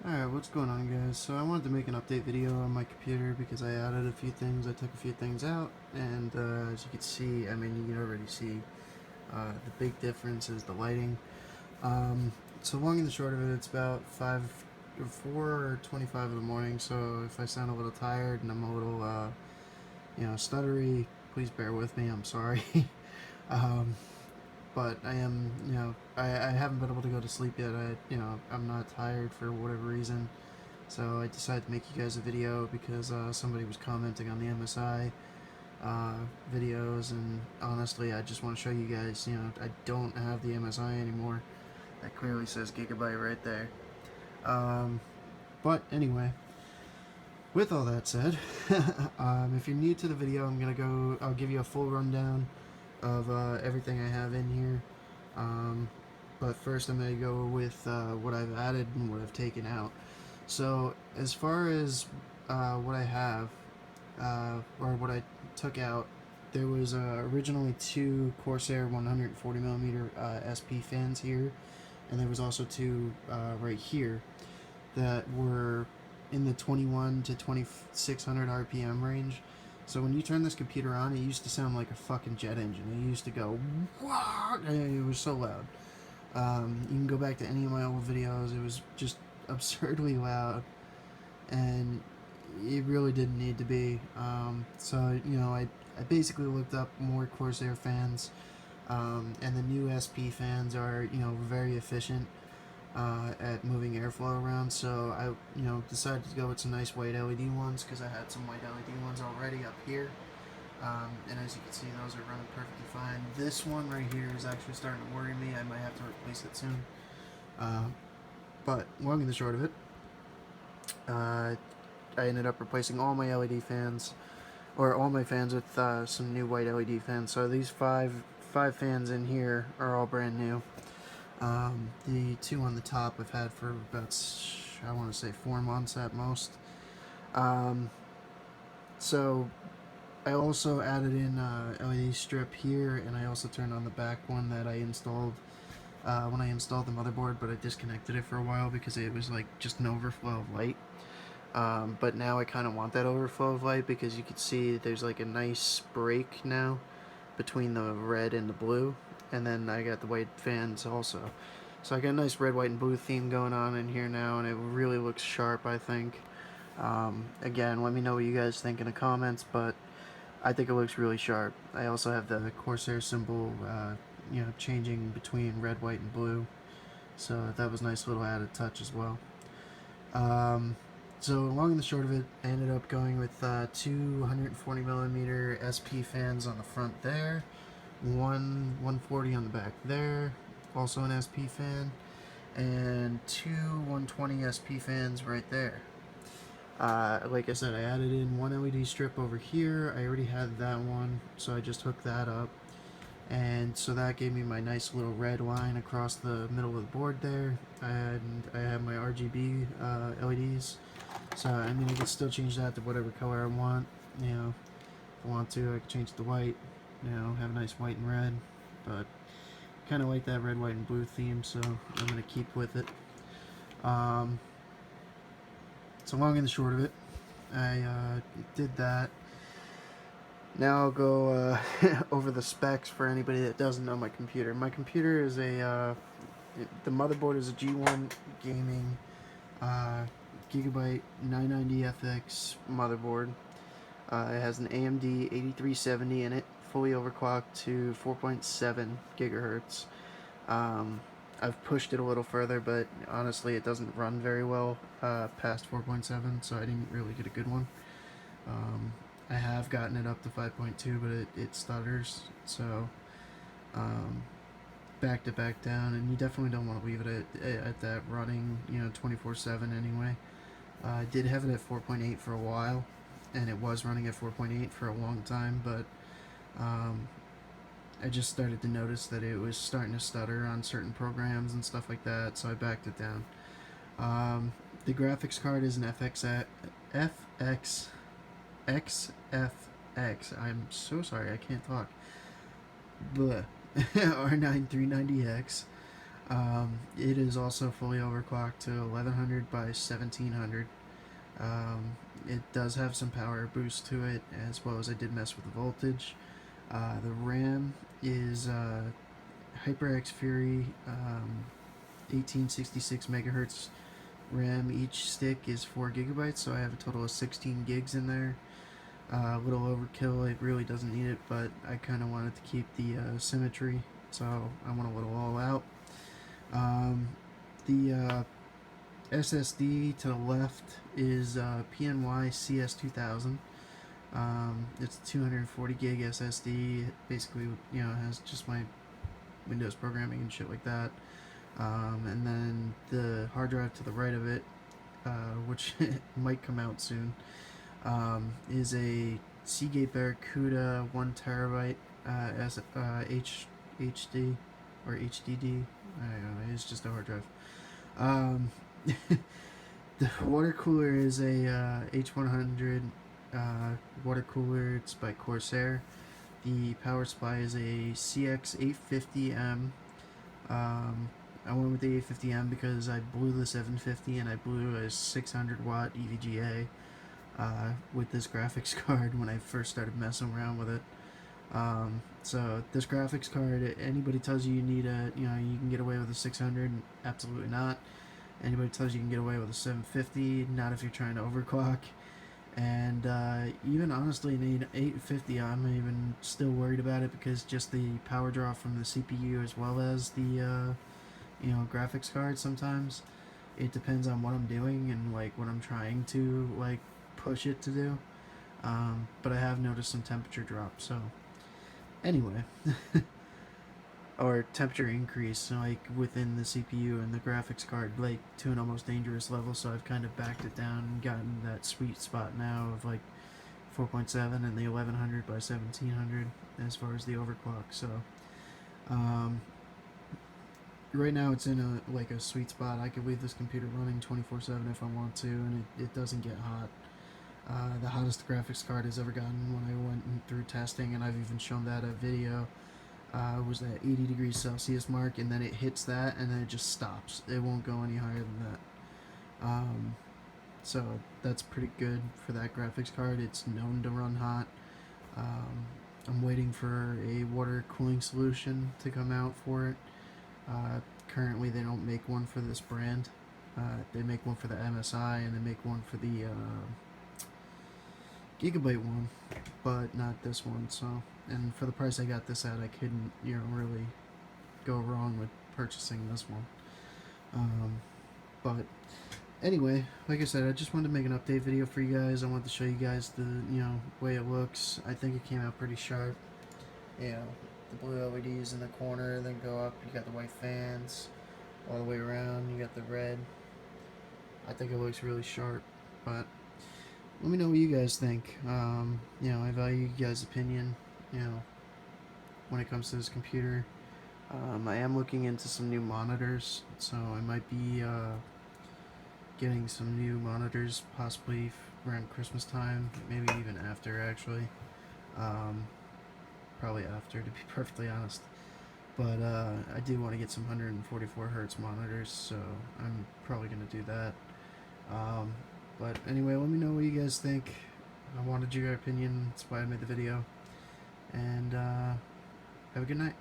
Alright, what's going on, guys? So I wanted to make an update video on my computer because I added a few things, I took a few things out, and as you can see, I mean, you can already see the big difference is the lighting. So long and the short of it, it's about 4:25 in the morning, so if I sound a little tired and I'm a little, stuttery, please bear with me, I'm sorry. um, but I am, I haven't been able to go to sleep yet. I'm not tired for whatever reason. So I decided to make you guys a video because somebody was commenting on the MSI videos, and honestly, I just want to show you guys, I don't have the MSI anymore. That clearly says Gigabyte right there. But anyway, with all that said, if you're new to the video, I'll give you a full rundown of everything I have in here. But first I'm going to go with what I've added and what I've taken out. So as far as what I have, or what I took out, there was originally two Corsair 140mm SP fans here, and there was also two right here that were in the 21 to 2600 RPM range. So when you turn this computer on, it used to sound like a fucking jet engine. It used to go, "Wah!" And it was so loud. You can go back to any of my old videos. It was just absurdly loud, and it really didn't need to be. I basically looked up more Corsair fans, and the new SP fans are, very efficient at moving airflow around. So I, decided to go with some nice white LED ones because I had some white LED ones already up here. And as you can see, those are running perfectly fine. This one right here is actually starting to worry me. I might have to replace it soon. But long and the short of it, I ended up replacing all my LED fans, or all my fans, with some new white LED fans. So these five fans in here are all brand new. The two on the top I've had for about, I want to say, 4 months at most. So I also added in LED strip here, and I also turned on the back one that I installed when I installed the motherboard, but I disconnected it for a while because it was like just an overflow of light. But now I kind of want that overflow of light because you can see there's like a nice break now between the red and the blue, and then I got the white fans also. So I got a nice red, white, and blue theme going on in here now, and it really looks sharp, I think. Again, let me know what you guys think in the comments, but I think it looks really sharp. I also have the Corsair symbol, changing between red, white, and blue. So that was a nice little added touch as well. So long and the short of it, I ended up going with two 140mm SP fans on the front there, one 140 on the back there, also an SP fan, and two 120 SP fans right there. Like I said, I added in one LED strip over here. I already had that one, so I just hooked that up. And so that gave me my nice little red line across the middle of the board there. And I have my RGB LEDs. So, I mean, I can still change that to whatever color I want. If I want to, I can change it to white. Have a nice white and red. But kind of like that red, white, and blue theme, so I'm going to keep with it. So long and the short of it, I did that. Now I'll go over the specs for anybody that doesn't know my computer. My computer is the motherboard is a G1 Gaming Gigabyte 990FX motherboard. It has an AMD 8370 in it, fully overclocked to 4.7 gigahertz. I've pushed it a little further, but honestly it doesn't run very well past 4.7, so I didn't really get a good one. I have gotten it up to 5.2, but it stutters, so backed it back down, and you definitely don't want to leave it at that running, 24/7 anyway. I did have it at 4.8 for a while, and it was running at 4.8 for a long time, but I just started to notice that it was starting to stutter on certain programs and stuff like that, so I backed it down. The graphics card is an XFX. I'm so sorry, I can't talk. Bleh. R9 390X. It is also fully overclocked to 1100 by 1700. It does have some power boost to it, as well as I did mess with the voltage. The RAM is HyperX Fury 1866 megahertz RAM. Each stick is 4 gigabytes, so I have a total of 16 gigs in there. A little overkill, it really doesn't need it, but I kind of wanted to keep the symmetry, so I want to let it all out. The SSD to the left is PNY CS2000. It's a 240 gig SSD. It basically, has just my Windows programming and shit like that. And then the hard drive to the right of it, which might come out soon, is a Seagate Barracuda 1 terabyte HD or HDD. I don't know, it's just a hard drive. Um, the water cooler is a H100 water cooler. It's by Corsair. The power supply is a CX850M. I went with the 850M because I blew the 750 and I blew a 600 watt EVGA with this graphics card when I first started messing around with it. So this graphics card, anybody tells you need you can get away with a 600, absolutely not. Anybody tells you can get away with a 750, not if you're trying to overclock. And even honestly, in 850, I'm even still worried about it because just the power draw from the CPU as well as the graphics card. Sometimes it depends on what I'm doing and like what I'm trying to like push it to do. But I have noticed some temperature drop. So anyway, or temperature increase like within the CPU and the graphics card, like to an almost dangerous level. So I've kind of backed it down and gotten that sweet spot now of like 4.7 and the 1100 by 1700 as far as the overclock. So right now it's in a sweet spot. I could leave this computer running 24/7 if I want to, and it doesn't get hot. The hottest graphics card has ever gotten when I went through testing, and I've even shown that a video, was that 80 degrees Celsius mark, and then it hits that, and then it just stops. It won't go any higher than that. So that's pretty good for that graphics card. It's known to run hot. I'm waiting for a water cooling solution to come out for it. Currently, they don't make one for this brand. They make one for the MSI, and they make one for the Gigabyte one, but not this one. So, and for the price I got this at, I couldn't, really go wrong with purchasing this one. But anyway, like I said, I just wanted to make an update video for you guys. I wanted to show you guys the, way it looks. I think it came out pretty sharp. The blue LEDs in the corner, then go up. You got the white fans all the way around. You got the red. I think it looks really sharp, but let me know what you guys think. I value you guys' opinion, when it comes to this computer. I am looking into some new monitors, so I might be getting some new monitors possibly around Christmas time, maybe even after, actually. Probably after, to be perfectly honest. But I do want to get some 144 hertz monitors, so I'm probably going to do that. But anyway, let me know what you guys think. I wanted your opinion, that's why I made the video. And have a good night.